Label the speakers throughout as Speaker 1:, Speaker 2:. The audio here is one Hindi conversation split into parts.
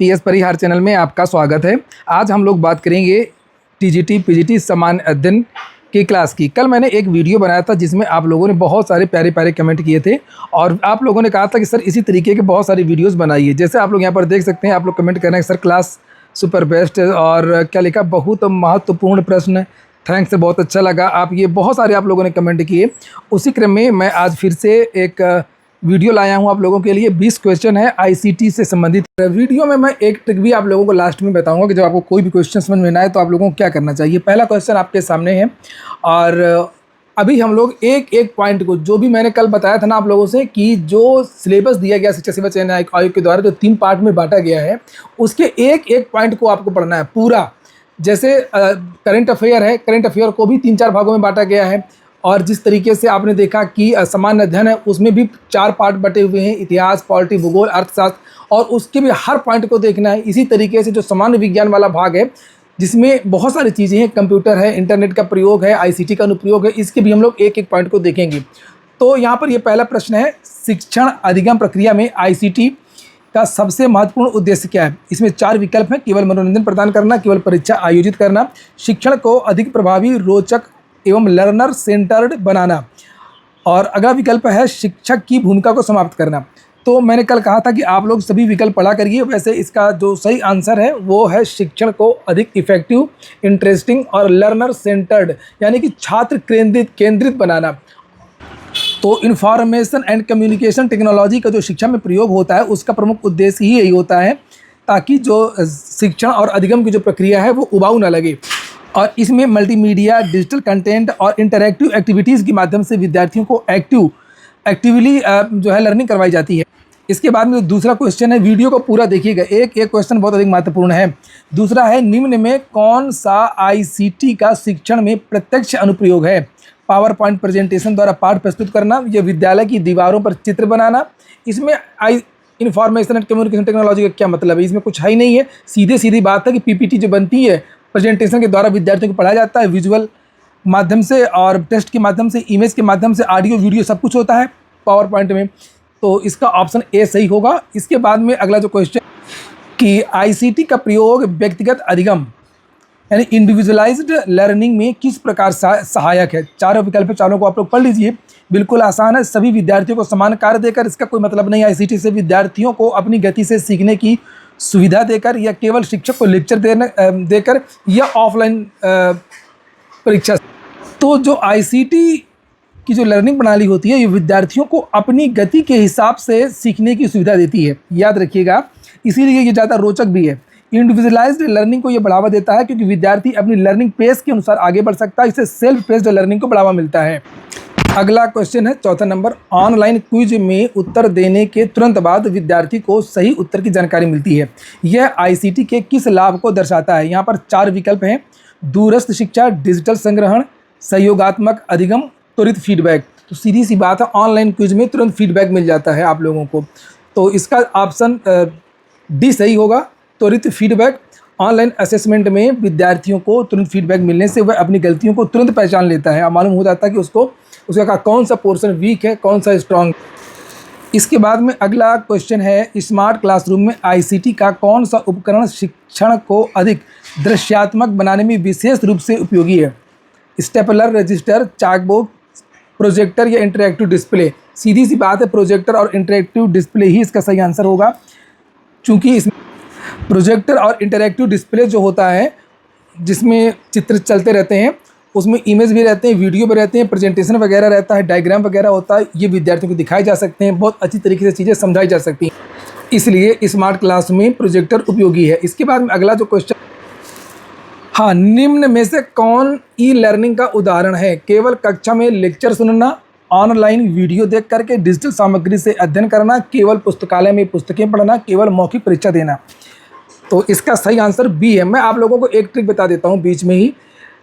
Speaker 1: पीएस परिहार चैनल में आपका स्वागत है। आज हम लोग बात करेंगे टीजीटी पीजीटी सामान्य अध्ययन की क्लास की। कल मैंने एक वीडियो बनाया था जिसमें आप लोगों ने बहुत सारे प्यारे प्यारे कमेंट किए थे और आप लोगों ने कहा था कि सर इसी तरीके के बहुत सारी वीडियोस बनाइए। जैसे आप लोग यहाँ पर देख सकते हैं, आप लोग कमेंट कर रहे हैं सर क्लास सुपर बेस्ट और क्या लिखा, बहुत महत्वपूर्ण प्रश्न, थैंक्स, बहुत अच्छा लगा। आप ये बहुत सारे आप लोगों ने कमेंट किए। उसी क्रम में मैं आज फिर से एक वीडियो लाया हूँ आप लोगों के लिए। 20 क्वेश्चन है आईसीटी से संबंधित। वीडियो में मैं एक ट्रिक भी आप लोगों को लास्ट में बताऊंगा कि जब आपको कोई भी क्वेश्चन समझ में ना आए तो आप लोगों को क्या करना चाहिए। पहला क्वेश्चन आपके सामने है और अभी हम लोग एक एक पॉइंट को, जो भी मैंने कल बताया था ना आप लोगों से कि जो सिलेबस दिया गया शिक्षा सेवा चयन आयोग के द्वारा, जो 3 पार्ट में बांटा गया है, उसके एक एक पॉइंट को आपको पढ़ना है पूरा। जैसे करंट अफेयर है, करंट अफेयर को भी 3-4 भागों में बांटा गया है। और जिस तरीके से आपने देखा कि सामान्य अध्ययन है, उसमें भी 4 पार्ट बटे हुए हैं, इतिहास, पॉलिटी, भूगोल, अर्थशास्त्र, और उसके भी हर पॉइंट को देखना है। इसी तरीके से जो सामान्य विज्ञान वाला भाग है, जिसमें बहुत सारी चीज़ें हैं, कंप्यूटर है, इंटरनेट का प्रयोग है, आईसीटी का अनुप्रयोग है, इसके भी हम लोग एक एक पॉइंट को देखेंगे। तो यहाँ पर ये पहला प्रश्न है, शिक्षण अधिगम प्रक्रिया में आईसीटी का सबसे महत्वपूर्ण उद्देश्य क्या है। इसमें 4 विकल्प हैं, केवल मनोरंजन प्रदान करना, केवल परीक्षा आयोजित करना, शिक्षण को अधिक प्रभावी, रोचक एवं लर्नर सेंटर्ड बनाना, और अगला विकल्प है शिक्षक की भूमिका को समाप्त करना। तो मैंने कल कहा था कि आप लोग सभी विकल्प पढ़ा करिए। वैसे इसका जो सही आंसर है वो है शिक्षण को अधिक इफेक्टिव, इंटरेस्टिंग और लर्नर सेंटर्ड, यानी कि छात्र केंद्रित बनाना। तो इंफॉर्मेशन एंड कम्युनिकेशन टेक्नोलॉजी का जो शिक्षा में प्रयोग होता है, उसका प्रमुख उद्देश्य ही यही होता है ताकि जो शिक्षण और अधिगम की जो प्रक्रिया है वो उबाऊ ना लगे। और इसमें मल्टीमीडिया, डिजिटल कंटेंट और इंटरैक्टिव एक्टिविटीज़ के माध्यम से विद्यार्थियों को एक्टिवली जो है लर्निंग करवाई जाती है। इसके बाद में दूसरा क्वेश्चन है, वीडियो को पूरा देखिएगा, एक एक क्वेश्चन बहुत अधिक महत्वपूर्ण है। दूसरा है, निम्न में कौन सा आईसीटी का शिक्षण में प्रत्यक्ष अनुप्रयोग है। पावर पॉइंट प्रेजेंटेशन द्वारा पाठ प्रस्तुत करना, या विद्यालय की दीवारों पर चित्र बनाना। इसमें इंफॉर्मेशन एंड कम्युनिकेशन टेक्नोलॉजी का क्या मतलब है, इसमें कुछ है ही नहीं है। सीधी बात है कि पीपीटी जो बनती है, प्रेजेंटेशन के द्वारा विद्यार्थियों को पढ़ाया जाता है, विजुअल माध्यम से और टेक्स्ट के माध्यम से, इमेज के माध्यम से, ऑडियो वीडियो सब कुछ होता है पावर पॉइंट में। तो इसका ऑप्शन ए सही होगा। इसके बाद में अगला जो क्वेश्चन कि आईसीटी का प्रयोग व्यक्तिगत अधिगम यानी इंडिविजुअलाइज्ड लर्निंग में किस प्रकार सहायक है। 4 विकल्प है, चारों को आप लोग पढ़ लीजिए, बिल्कुल आसान है। सभी विद्यार्थियों को समान कार्य देकर, इसका कोई मतलब नहीं आईसीटी से विद्यार्थियों को अपनी गति से सीखने की सुविधा देकर, या केवल शिक्षक को लेक्चर देकर, या ऑफलाइन परीक्षा। तो जो आईसीटी की जो लर्निंग प्रणाली होती है, ये विद्यार्थियों को अपनी गति के हिसाब से सीखने की सुविधा देती है, याद रखिएगा। इसीलिए ये ज़्यादा रोचक भी है। इंडिविजुअलाइज्ड लर्निंग को ये बढ़ावा देता है क्योंकि विद्यार्थी अपनी लर्निंग पेस के अनुसार आगे बढ़ सकता है। इससे सेल्फ पेस्ड लर्निंग को बढ़ावा मिलता है। अगला क्वेश्चन है, चौथा नंबर, ऑनलाइन क्विज में उत्तर देने के तुरंत बाद विद्यार्थी को सही उत्तर की जानकारी मिलती है। यह आईसीटी के किस लाभ को दर्शाता है। यहाँ पर 4 विकल्प हैं, दूरस्थ शिक्षा, डिजिटल संग्रहण, सहयोगात्मक अधिगम, त्वरित फीडबैक। तो सीधी सी बात है, ऑनलाइन क्विज में तुरंत फीडबैक मिल जाता है आप लोगों को। तो इसका ऑप्शन डी सही होगा, त्वरित फीडबैक। ऑनलाइन असेसमेंट में विद्यार्थियों को तुरंत फीडबैक मिलने से वह अपनी गलतियों को तुरंत पहचान लेता है और मालूम हो जाता है कि उसका कौन सा पोर्शन वीक है, कौन सा स्ट्रांग। इसके बाद में अगला क्वेश्चन है, स्मार्ट क्लासरूम में आईसीटी का कौन सा उपकरण शिक्षण को अधिक दृश्यात्मक बनाने में विशेष रूप से उपयोगी है। स्टेपलर, रजिस्टर, चाकबोर्ड, प्रोजेक्टर या इंटरैक्टिव डिस्प्ले। सीधी सी बात है, प्रोजेक्टर और इंटरैक्टिव डिस्प्ले ही इसका सही आंसर होगा, चूँकि इसमें प्रोजेक्टर और इंटरैक्टिव डिस्प्ले जो होता है, जिसमें चित्र चलते रहते हैं, उसमें इमेज भी रहते हैं, वीडियो भी रहते हैं, प्रेजेंटेशन वगैरह रहता है, डायग्राम वगैरह होता है। ये विद्यार्थियों को दिखाए जा सकते हैं, बहुत अच्छी तरीके से चीज़ें समझाई जा सकती हैं, इसलिए स्मार्ट क्लास में प्रोजेक्टर उपयोगी है। इसके बाद में अगला जो क्वेश्चन, हाँ, निम्न में से कौन ई लर्निंग का उदाहरण है। केवल कक्षा में लेक्चर सुनना, ऑनलाइन वीडियो देख करके डिजिटल सामग्री से अध्ययन करना, केवल पुस्तकालय में पुस्तकें पढ़ना, केवल मौखिक परीक्षा देना। तो इसका सही आंसर बी है। मैं आप लोगों को एक ट्रिक बता देता हूँ बीच में ही,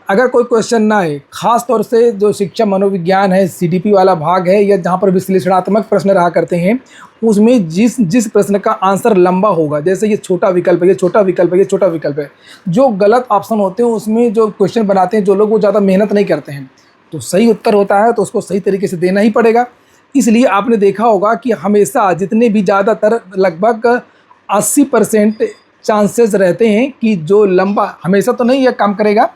Speaker 1: अगर कोई क्वेश्चन ना आए, खास तौर से जो शिक्षा मनोविज्ञान है, सीडीपी वाला भाग है, या जहाँ पर विश्लेषणात्मक प्रश्न रहा करते हैं, उसमें जिस प्रश्न का आंसर लंबा होगा, जैसे ये छोटा विकल्प है, ये छोटा विकल्प है, ये छोटा विकल्प है, जो गलत ऑप्शन होते हैं उसमें जो क्वेश्चन बनाते हैं जो लोग, वो ज़्यादा मेहनत नहीं करते हैं, तो सही उत्तर होता है तो उसको सही तरीके से देना ही पड़ेगा। इसलिए आपने देखा होगा कि हमेशा जितने भी ज़्यादातर लगभग 80% चांसेस रहते हैं कि जो लंबा, हमेशा तो नहीं यह काम करेगा,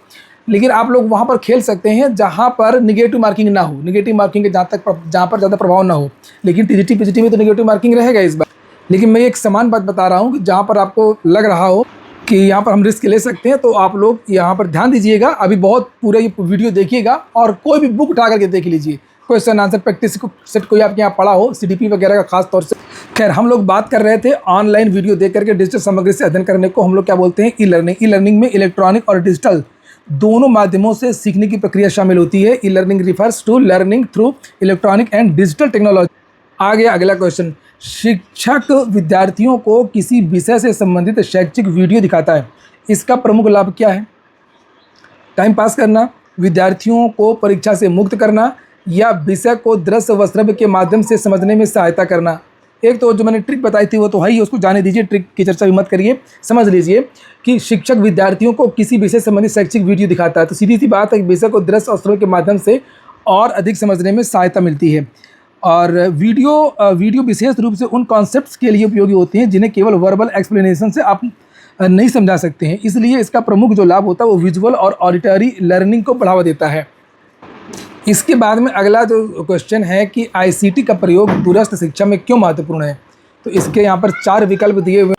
Speaker 1: लेकिन आप लोग वहाँ पर खेल सकते हैं जहाँ पर निगेटिव मार्किंग ना हो, निगेटिव मार्किंग के जहाँ पर ज़्यादा प्रभाव ना हो। लेकिन टीजीटी पीजीटी में तो निगेटिव मार्किंग रहेगा इस बार। लेकिन मैं एक समान बात बता रहा हूँ कि जहाँ पर आपको लग रहा हो कि यहाँ पर हम रिस्क ले सकते हैं, तो आप लोग यहाँ पर ध्यान दीजिएगा। अभी बहुत पूरा ये वीडियो देखिएगा और कोई भी बुक उठा करके देख लीजिए, क्वेश्चन आंसर प्रैक्टिस सेट कोई आपके यहाँ पढ़ा हो, सीडीपी वगैरह का खास तौर से। खैर, हम लोग बात कर रहे थे ऑनलाइन वीडियो देख करके डिजिटल सामग्री से अध्ययन करने को हम लोग क्या बोलते हैं, ई लर्निंग। ई लर्निंग में इलेक्ट्रॉनिक और डिजिटल दोनों माध्यमों से सीखने की प्रक्रिया शामिल होती है। E learning refers to learning through electronic and digital technology. आ गया अगला क्वेश्चन। शिक्षक विद्यार्थियों को किसी विषय से संबंधित शैक्षिक वीडियो दिखाता है, इसका प्रमुख लाभ क्या है? टाइम पास करना, विद्यार्थियों को परीक्षा से मुक्त करना, या विषय को दृश्य व श्रव्य के माध्यम से समझने में सहायता करना। एक तो जो मैंने ट्रिक बताई थी वो तो है ही, उसको जाने दीजिए, ट्रिक की चर्चा भी मत करिए। समझ लीजिए कि शिक्षक विद्यार्थियों को किसी विषय संबंधित शैक्षिक वीडियो दिखाता है, तो सीधी सी बात है कि विषय को दृश्य और श्रव्य के माध्यम से और अधिक समझने में सहायता मिलती है। और वीडियो विशेष रूप से उन कॉन्सेप्ट्स के लिए उपयोगी होती हैं जिन्हें केवल वर्बल एक्सप्लेनेशन से आप नहीं समझा सकते हैं। इसलिए इसका प्रमुख जो लाभ होता है वो विजुअल और ऑडिटरी लर्निंग को बढ़ावा देता है। इसके बाद में अगला जो क्वेश्चन है कि आईसीटी का प्रयोग दूरस्थ शिक्षा में क्यों महत्वपूर्ण है? तो इसके यहाँ पर 4 विकल्प दिए हुए।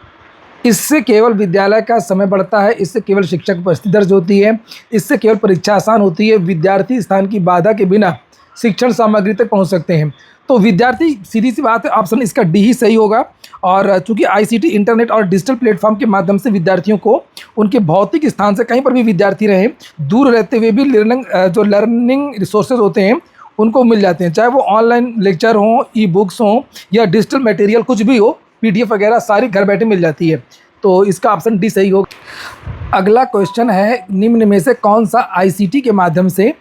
Speaker 1: इससे केवल विद्यालय का समय बढ़ता है, इससे केवल शिक्षक उपस्थिति दर्ज होती है, इससे केवल परीक्षा आसान होती है, विद्यार्थी स्थान की बाधा के बिना शिक्षण सामग्री तक पहुँच सकते हैं। तो विद्यार्थी, सीधी सी बात है, ऑप्शन इसका डी ही सही होगा। और चूंकि आईसीटी इंटरनेट और डिजिटल प्लेटफॉर्म के माध्यम से विद्यार्थियों को उनके भौतिक स्थान से कहीं पर भी विद्यार्थी रहें, दूर रहते हुए भी लर्निंग रिसोर्सेज होते हैं उनको मिल जाते हैं, चाहे वो ऑनलाइन लेक्चर हों, ई बुक्स हों या डिजिटल मटेरियल कुछ भी हो, पीडीएफ वगैरह सारी घर बैठे मिल जाती है। तो इसका ऑप्शन डी सही होगा। अगला क्वेश्चन है, निम्न में से कौन सा आईसीटी के माध्यम से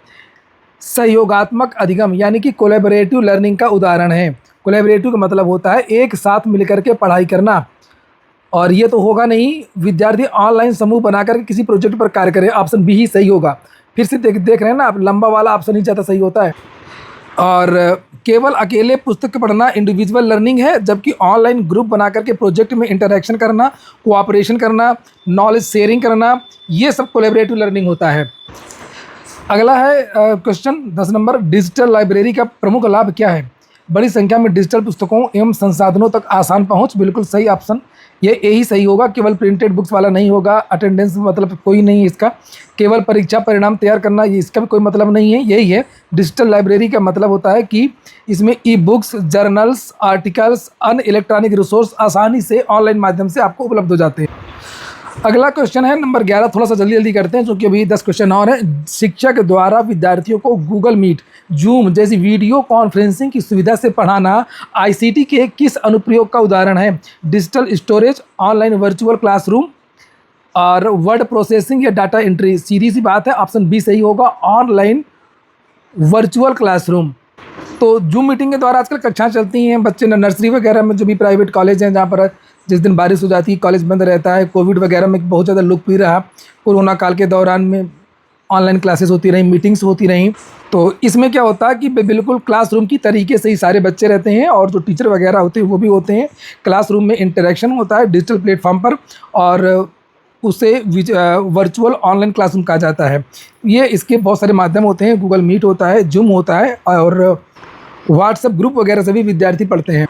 Speaker 1: सहयोगात्मक अधिगम यानी कि कोलैबोरेटिव लर्निंग का उदाहरण है? कोलैबोरेटिव का मतलब होता है एक साथ मिलकर के पढ़ाई करना, और ये तो होगा नहीं, विद्यार्थी ऑनलाइन समूह बनाकर किसी प्रोजेक्ट पर कार्य करें। ऑप्शन बी ही सही होगा। फिर से देख रहे हैं ना आप, लंबा वाला ऑप्शन ही ज़्यादा सही होता है। और केवल अकेले पुस्तक पढ़ना इंडिविजुअल लर्निंग है, जबकि ऑनलाइन ग्रुप बना करके प्रोजेक्ट में इंटरेक्शन करना, कोऑपरेशन करना, नॉलेज शेयरिंग करना, ये सब कोलैबोरेटिव लर्निंग होता है। अगला है क्वेश्चन 10 नंबर, डिजिटल लाइब्रेरी का प्रमुख लाभ क्या है? बड़ी संख्या में डिजिटल पुस्तकों एवं संसाधनों तक आसान पहुंच। बिल्कुल सही ऑप्शन, ये यही सही होगा। केवल प्रिंटेड बुक्स वाला नहीं होगा, अटेंडेंस मतलब कोई नहीं है इसका। केवल परीक्षा परिणाम तैयार करना, ये इसका भी कोई मतलब नहीं है। यही है डिजिटल लाइब्रेरी का मतलब होता है कि इसमें ई बुक्स, जर्नल्स, आर्टिकल्स, अन्य इलेक्ट्रॉनिक रिसोर्स आसानी से ऑनलाइन माध्यम से आपको उपलब्ध हो जाते हैं। अगला क्वेश्चन है नंबर 11, थोड़ा सा जल्दी करते हैं क्योंकि अभी 10 क्वेश्चन और हैं। शिक्षक द्वारा विद्यार्थियों को गूगल मीट, जूम जैसी वीडियो कॉन्फ्रेंसिंग की सुविधा से पढ़ाना आईसीटी के किस अनुप्रयोग का उदाहरण है? Digital storage, online virtual classroom, और वर्ड प्रोसेसिंग या डाटा एंट्री। सीधी सी बात है, ऑप्शन बी सही होगा, ऑनलाइन वर्चुअल क्लासरूम। तो जूम मीटिंग के द्वारा आजकल कक्षाएं चलती हैं, बच्चे नर्सरी वगैरह में जो भी प्राइवेट कॉलेज हैं जहाँ पर जिस दिन बारिश हो जाती है कॉलेज बंद रहता है, कोविड वगैरह में बहुत ज़्यादा लोकप्रिय रहा, कोरोना काल के दौरान में ऑनलाइन क्लासेस होती रहीं, मीटिंग्स होती रहीं। तो इसमें क्या होता है कि बिल्कुल क्लासरूम की तरीके से ही सारे बच्चे रहते हैं और जो टीचर वगैरह होते हैं वो भी होते हैं। क्लासरूम में इंटरेक्शन होता है डिजिटल प्लेटफॉर्म पर, और उसे वर्चुअल ऑनलाइन क्लासरूम कहा जाता है। ये इसके बहुत सारे माध्यम होते हैं, गूगल मीट होता है, जूम होता है, और व्हाट्सएप ग्रुप वगैरह से भी विद्यार्थी पढ़ते हैं,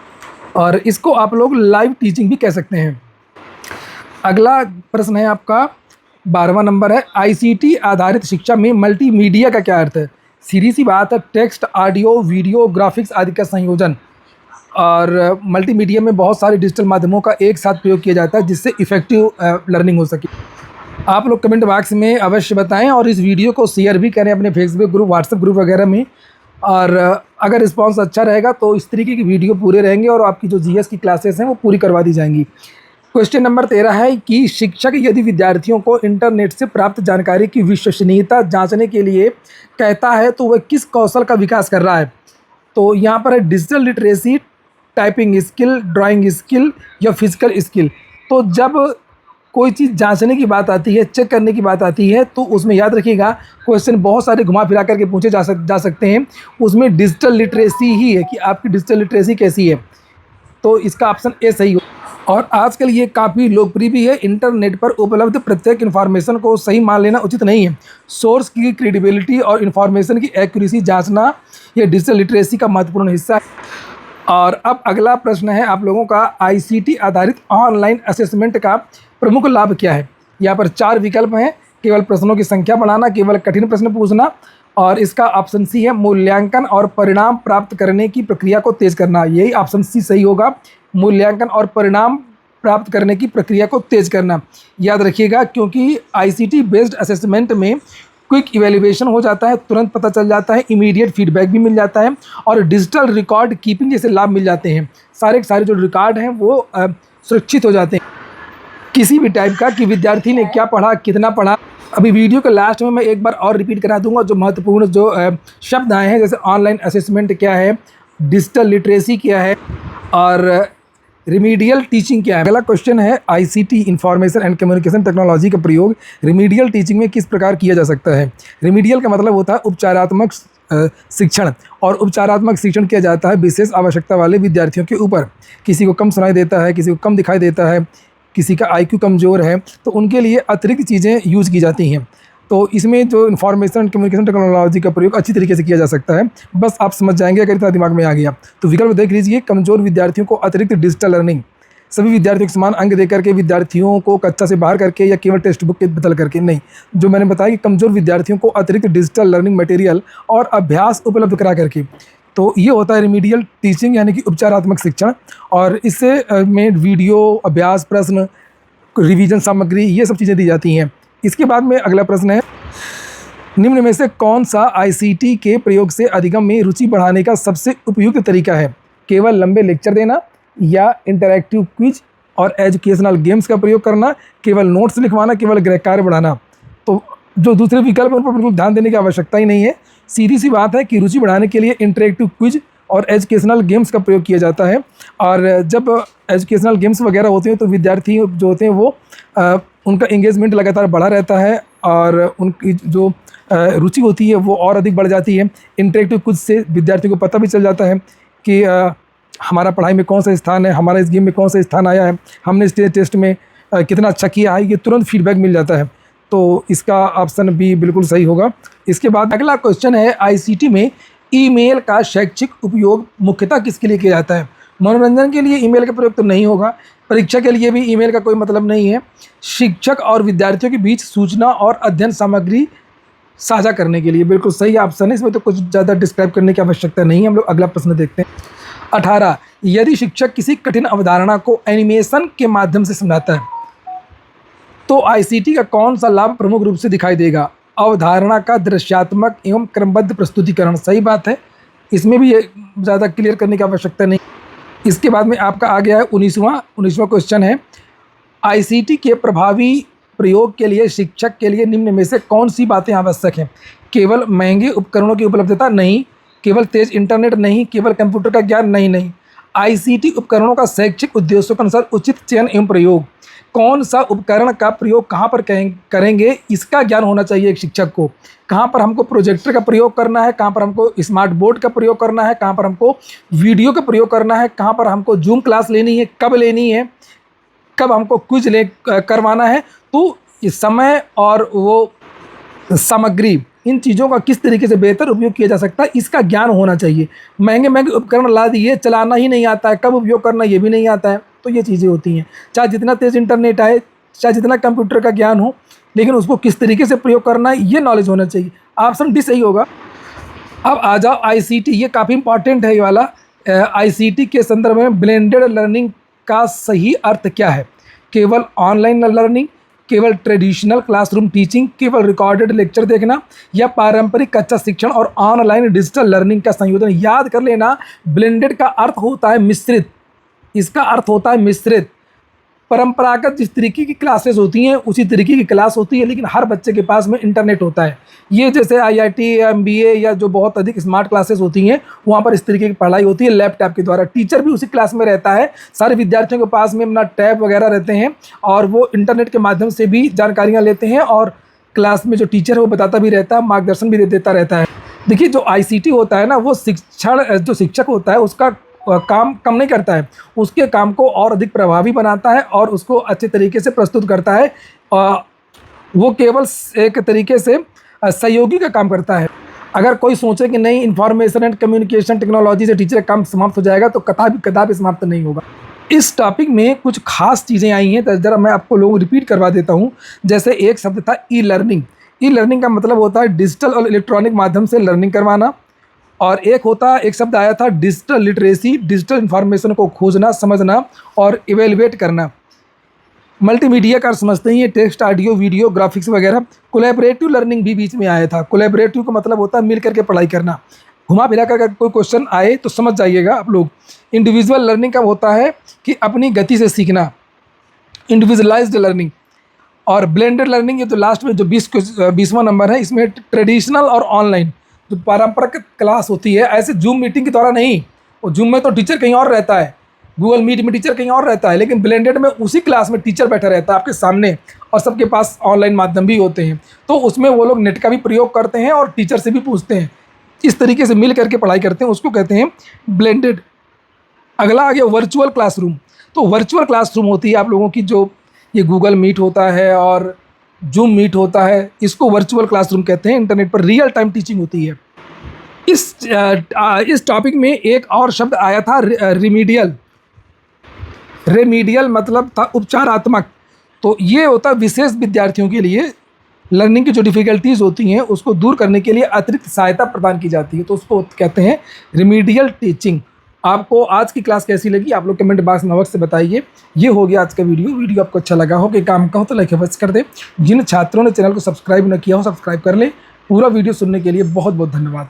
Speaker 1: और इसको आप लोग लाइव टीचिंग भी कह सकते हैं। अगला प्रश्न है आपका 12वां नंबर है, आईसीटी आधारित शिक्षा में मल्टीमीडिया का क्या अर्थ है? सीधी सी बात है, टेक्स्ट, ऑडियो, वीडियो, ग्राफिक्स आदि का संयोजन। और मल्टीमीडिया में बहुत सारे डिजिटल माध्यमों का एक साथ प्रयोग किया जाता है जिससे इफेक्टिव लर्निंग हो सके। आप लोग कमेंट बॉक्स में अवश्य बताएं और इस वीडियो को शेयर भी करें अपने फेसबुक ग्रुप, व्हाट्सएप ग्रुप वगैरह में। और अगर रिस्पांस अच्छा रहेगा तो इस तरीके की वीडियो पूरे रहेंगे और आपकी जो जीएस की क्लासेस हैं वो पूरी करवा दी जाएंगी। क्वेश्चन नंबर 13 है कि शिक्षक यदि विद्यार्थियों को इंटरनेट से प्राप्त जानकारी की विश्वसनीयता जांचने के लिए कहता है तो वह किस कौशल का विकास कर रहा है? तो यहाँ पर है digital literacy, typing skill, drawing skill या फिजिकल स्किल। तो जब कोई चीज़ जांचने की बात आती है, चेक करने की बात आती है, तो उसमें याद रखिएगा क्वेश्चन बहुत सारे घुमा फिरा करके पूछे जा सकते हैं। उसमें डिजिटल लिटरेसी ही है कि आपकी डिजिटल लिटरेसी कैसी है। तो इसका ऑप्शन ए सही हो। और आजकल ये काफ़ी लोकप्रिय भी है। इंटरनेट पर उपलब्ध प्रत्येक इन्फॉर्मेशन को सही मान लेना उचित नहीं है। सोर्स की क्रेडिबिलिटी और इन्फॉर्मेशन की एक्यूरेसी जांचना ये डिजिटल लिटरेसी का महत्वपूर्ण हिस्सा है। और अब अगला प्रश्न है आप लोगों का, आईसीटी आधारित ऑनलाइन असेसमेंट का प्रमुख लाभ क्या है। यहाँ पर 4 विकल्प हैं। केवल प्रश्नों की संख्या बढ़ाना, केवल कठिन प्रश्न पूछना, और इसका ऑप्शन सी है मूल्यांकन और परिणाम प्राप्त करने की प्रक्रिया को तेज करना। यही ऑप्शन सी सही होगा, मूल्यांकन और परिणाम प्राप्त करने की प्रक्रिया को तेज करना। याद रखिएगा, क्योंकि आईसीटी बेस्ड असेसमेंट में क्विक इवेल्युएशन हो जाता है, तुरंत पता चल जाता है, इमीडिएट फीडबैक भी मिल जाता है और डिजिटल रिकॉर्ड कीपिंग जैसे लाभ मिल जाते हैं। सारे के सारे जो रिकॉर्ड हैं वो सुरक्षित हो जाते हैं किसी भी टाइप का, कि विद्यार्थी ने क्या पढ़ा, कितना पढ़ा। अभी वीडियो के लास्ट में मैं एक बार और रिपीट करा दूंगा जो महत्वपूर्ण जो शब्द आए हैं, जैसे ऑनलाइन असेसमेंट क्या है, डिजिटल लिटरेसी क्या है और रिमीडियल टीचिंग क्या है। अगला क्वेश्चन है, ICT information and communication technology का प्रयोग रिमीडियल टीचिंग में किस प्रकार किया जा सकता है। रिमीडियल का मतलब होता है उपचारात्मक शिक्षण, और उपचारात्मक शिक्षण किया जाता है विशेष आवश्यकता वाले विद्यार्थियों के ऊपर। किसी को कम सुनाई देता है, किसी को कम दिखाई देता है, किसी का आईक्यू कमज़ोर है, तो उनके लिए अतिरिक्त चीज़ें यूज़ की जाती हैं। तो इसमें जो इन्फॉर्मेशन एंड कम्युनिकेशन टेक्नोलॉजी का प्रयोग अच्छी तरीके से किया जा सकता है। बस आप समझ जाएंगे अगर इतना दिमाग में आ गया। तो विकल्प देख लीजिए, कमज़ोर विद्यार्थियों को अतिरिक्त डिजिटल लर्निंग, सभी विद्यार्थियों को समान अंक दे करके, विद्यार्थियों को कक्षा से बाहर करके, या केवल टेक्स्ट बुक के बदल करके नहीं। जो मैंने बताया कि कमज़ोर विद्यार्थियों को अतिरिक्त डिजिटल लर्निंग मटेरियल और अभ्यास उपलब्ध करा करके, तो ये होता है रिमीडियल टीचिंग यानी कि उपचारात्मक शिक्षण। और इससे में वीडियो, अभ्यास प्रश्न, रिवीजन सामग्री, ये सब चीज़ें दी जाती हैं। इसके बाद में अगला प्रश्न है, निम्न में से कौन सा आईसीटी के प्रयोग से अधिगम में रुचि बढ़ाने का सबसे उपयुक्त तरीका है। केवल लंबे लेक्चर देना, या इंटरैक्टिव क्विज और एजुकेशनल गेम्स का प्रयोग करना, केवल नोट्स लिखवाना, केवल गृह कार्य बढ़ाना। तो जो दूसरे विकल्प हैं उन पर बिल्कुल ध्यान देने की आवश्यकता ही नहीं है। सीधी सी बात है कि रुचि बढ़ाने के लिए इंटरैक्टिव क्विज और एजुकेशनल गेम्स का प्रयोग किया जाता है। और जब एजुकेशनल गेम्स वगैरह होते हैं तो विद्यार्थी जो होते हैं वो उनका एंगेजमेंट लगातार बढ़ा रहता है और उनकी जो रुचि होती है वो और अधिक बढ़ जाती है। इंटरैक्टिव क्विज से विद्यार्थियों को पता भी चल जाता है कि हमारा पढ़ाई में कौन सा स्थान है, हमारा इस गेम में कौन सा स्थान आया है, हमने स्टेट टेस्ट में कितना अच्छा किया है, ये तुरंत फीडबैक मिल जाता है। तो इसका ऑप्शन भी बिल्कुल सही होगा। इसके बाद अगला क्वेश्चन है, आईसीटी में ईमेल का शैक्षिक उपयोग मुख्यतः किसके लिए किया जाता है। मनोरंजन के लिए ईमेल का प्रयोग तो नहीं होगा, परीक्षा के लिए भी ईमेल का कोई मतलब नहीं है, शिक्षक और विद्यार्थियों के बीच सूचना और अध्ययन सामग्री साझा करने के लिए बिल्कुल सही ऑप्शन है। इसमें तो कुछ ज़्यादा डिस्क्राइब करने की आवश्यकता नहीं है। हम लोग अगला प्रश्न देखते हैं। 18, यदि शिक्षक किसी कठिन अवधारणा को एनिमेशन के माध्यम से समझाता है तो आईसीटी का कौन सा लाभ प्रमुख रूप से दिखाई देगा। अवधारणा का दृश्यात्मक एवं क्रमबद्ध प्रस्तुतिकरण, सही बात है, इसमें भी ज़्यादा क्लियर करने की आवश्यकता नहीं। इसके बाद में आपका आ गया है 19वां क्वेश्चन है, आईसीटी के प्रभावी प्रयोग के लिए शिक्षक के लिए निम्न में से कौन सी बातें आवश्यक हैं। केवल महंगे उपकरणों की उपलब्धता नहीं, केवल तेज इंटरनेट नहीं, केवल कंप्यूटर का ज्ञान नहीं। आईसीटी उपकरणों का शैक्षिक उद्देश्यों के अनुसार उचित चयन एवं प्रयोग, कौन सा उपकरण का प्रयोग कहाँ पर करेंगे इसका ज्ञान होना चाहिए एक शिक्षक को। कहाँ पर हमको प्रोजेक्टर का प्रयोग करना है, कहाँ पर हमको स्मार्ट बोर्ड का प्रयोग करना है, कहाँ पर हमको वीडियो का प्रयोग करना है, कहाँ पर हमको जूम क्लास लेनी है, कब लेनी है, कब हमको क्विज करवाना है। तो इस समय और वो सामग्री, इन चीज़ों का किस तरीके से बेहतर उपयोग किया जा सकता है इसका ज्ञान होना चाहिए। महंगे उपकरण ला दिए, चलाना ही नहीं आता है, कब उपयोग करना ये भी नहीं आता है, तो ये चीज़ें होती हैं। चाहे जितना तेज़ इंटरनेट आए, चाहे जितना कंप्यूटर का ज्ञान हो, लेकिन उसको किस तरीके से प्रयोग करना है ये नॉलेज होना चाहिए। ऑप्शन डी सही होगा। अब आ जाओ आईसीटी, ये काफ़ी इंपॉर्टेंट है ये वाला। आईसीटी के संदर्भ में ब्लेंडेड लर्निंग का सही अर्थ क्या है। केवल ऑनलाइन लर्निंग, केवल ट्रेडिशनल क्लासरूम टीचिंग, केवल रिकॉर्डेड लेक्चर देखना, या पारंपरिक कच्चा शिक्षण और ऑनलाइन डिजिटल लर्निंग का संयोजन। याद कर लेना, ब्लेंडेड का अर्थ होता है मिश्रित, इसका अर्थ होता है मिश्रित। परंपरागत जिस तरीके की क्लासेस होती हैं उसी तरीके की क्लास होती है, लेकिन हर बच्चे के पास में इंटरनेट होता है। ये जैसे आईआईटी या एमबीए या जो बहुत अधिक स्मार्ट क्लासेस होती हैं वहाँ पर इस तरीके की पढ़ाई होती है लैपटॉप के द्वारा। टीचर भी उसी क्लास में रहता है, सारे विद्यार्थियों के पास में अपना टैब वगैरह रहते हैं और वो इंटरनेट के माध्यम से भी जानकारियाँ लेते हैं और क्लास में जो टीचर है वो बताता भी रहता है, मार्गदर्शन भी देता रहता है। देखिए जो आईसीटी होता है ना, वो जो शिक्षक होता है उसका काम कम नहीं करता है, उसके काम को और अधिक प्रभावी बनाता है और उसको अच्छे तरीके से प्रस्तुत करता है। वो केवल एक तरीके से सहयोगी का काम करता है। अगर कोई सोचे कि नहीं इंफॉर्मेशन एंड कम्युनिकेशन टेक्नोलॉजी से टीचर का काम समाप्त हो जाएगा, तो कदापि समाप्त नहीं होगा। इस टॉपिक में कुछ खास चीज़ें आई हैं, तो ज़रा मैं आपको लोगों रिपीट करवा देता हूँ। जैसे एक शब्द था ई लर्निंग। ई लर्निंग का मतलब होता है डिजिटल और इलेक्ट्रॉनिक माध्यम से लर्निंग करवाना। और एक शब्द आया था डिजिटल लिटरेसी, डिजिटल इन्फॉर्मेशन को खोजना, समझना और इवेलुएट करना। मल्टीमीडिया का समझते ही टेक्स्ट, ऑडियो, वीडियो, ग्राफिक्स वगैरह। कोलैबोरेटिव लर्निंग भी बीच में आया था। कोलैबोरेटिव का मतलब होता है मिल करके पढ़ाई करना। घुमा फिरा कर कोई क्वेश्चन आए तो समझ जाइएगा आप लोग। इंडिविजुअल लर्निंग का होता है कि अपनी गति से सीखना, इंडिविजुअलाइज्ड लर्निंग। और ब्लेंडेड लर्निंग, ये तो लास्ट में जो 20वां नंबर है, इसमें ट्रेडिशनल और ऑनलाइन जो पारंपरिक क्लास होती है, ऐसे जूम मीटिंग के द्वारा नहीं। और जूम में तो टीचर कहीं और रहता है, गूगल मीट में टीचर कहीं और रहता है, लेकिन ब्लेंडेड में उसी क्लास में टीचर बैठा रहता है आपके सामने और सबके पास ऑनलाइन माध्यम भी होते हैं। तो उसमें वो लोग नेट का भी प्रयोग करते हैं और टीचर से भी पूछते हैं। इस तरीके से मिल करके पढ़ाई करते हैं, उसको कहते हैं ब्लेंडेड। अगला आ गया वर्चुअल क्लासरूम। तो वर्चुअल क्लासरूम होती है आप लोगों की, जो ये गूगल मीट होता है और जूम मीट होता है, इसको वर्चुअल क्लासरूम कहते हैं। इंटरनेट पर रियल टाइम टीचिंग होती है। इस टॉपिक में एक और शब्द आया था रिमीडियल। रेमीडियल मतलब था उपचारात्मक। तो ये होता है विशेष विद्यार्थियों के लिए, लर्निंग की जो डिफ़िकल्टीज़ होती हैं उसको दूर करने के लिए अतिरिक्त सहायता प्रदान की जाती है, तो उसको कहते हैं रिमीडियल टीचिंग। आपको आज की क्लास कैसी लगी आप लोग कमेंट बॉक्स में अवश्य से बताइए। ये हो गया आज का वीडियो आपको अच्छा लगा हो कि काम का हो तो लाइक अवश्य कर दे। जिन छात्रों ने चैनल को सब्सक्राइब न किया हो सब्सक्राइब कर ले। पूरा वीडियो सुनने के लिए बहुत बहुत धन्यवाद।